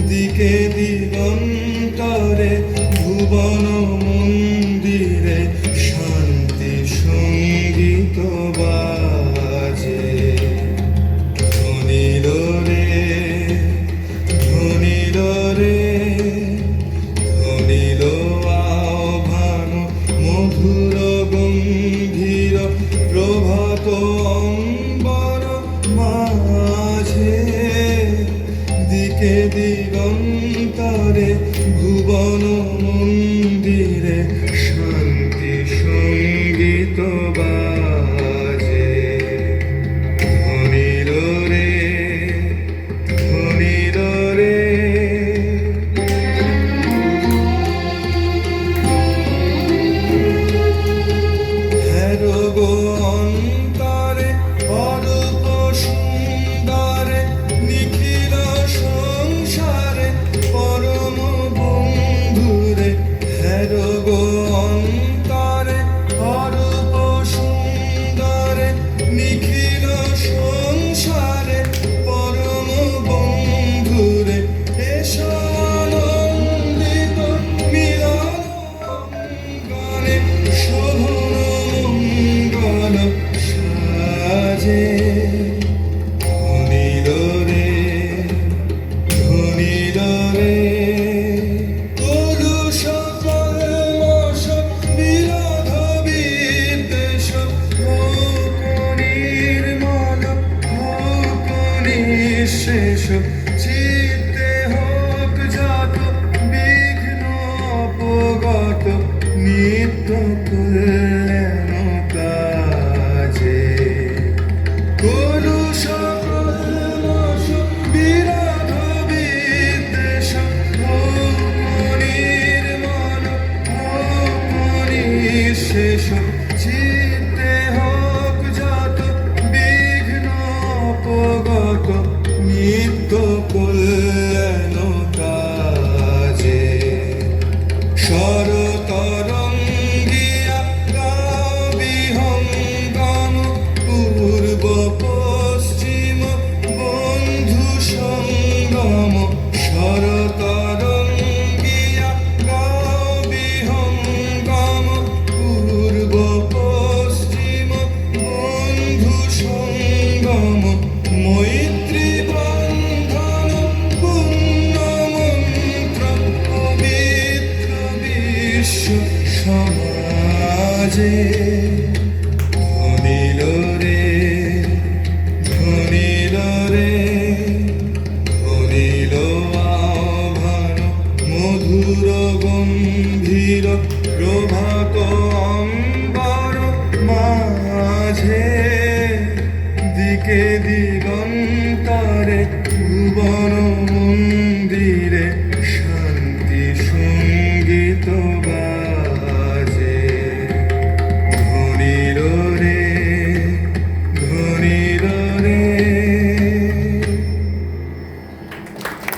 দিকে দিগন্তরে ভুবন মন্দিরে শান্তি সঙ্গীত বাজে। ধ্বনিল রে ধ্বনিল রে ধ্বনিল আহ্বান মধুর গম্ভীর প্রভাত অম্বর মাঝে। দিকে দিগন্তরে ভুবন মন্দিরে শান্তি সঙ্গীত বাজে। ধ্বনিল রে ধ্বনিল রে হেরো গো অন্তরে অরূপ সুন্দরে নিখিল সংসারে পরম বন্ধুরে। হেরো গো অন্তরে অরূপ সুন্দরে নিখিল সংসারে পরম বন্ধুরে। এসো আনন্দিত মিলন গানে শোভন মঙ্গল সাজে। ধ্বনিল রে ধ্বনিল রে কলুষ কলমষ বিরোধ বিদ্বেষ হোক নির্মল হোক নিঃশেষ। চিত্তে হোক যত বিঘ্ন অপগত নিত্য কল্যাণ কাজে। কলুষ কলমষ বিরোধ বিদ্বেষ হোক নির্মল হোক নিঃশেষ। চিত্তে হোক যত বিঘ্ন অপগত নিত্য কল্যাণ কাজে। শরতরঙ্গিয়া গাও বিহঙ্গম পূর্ব পশ্চিম বন্ধু সঙ্গম। শরতরঙ্গিয়া গাও বিহঙ্গম পূর্ব পশ্চিম বন্ধু সঙ্গম। মৈত্রী বন্ধন পুণ্য মন্ত্র পবিত্র বিশ্ব সমাজে। ধ্বনিল রে ধ্বনিল রে ধ্বনিল আহ্বান মধুর গম্ভীর প্রভাত অম্বর মাঝে। দিকে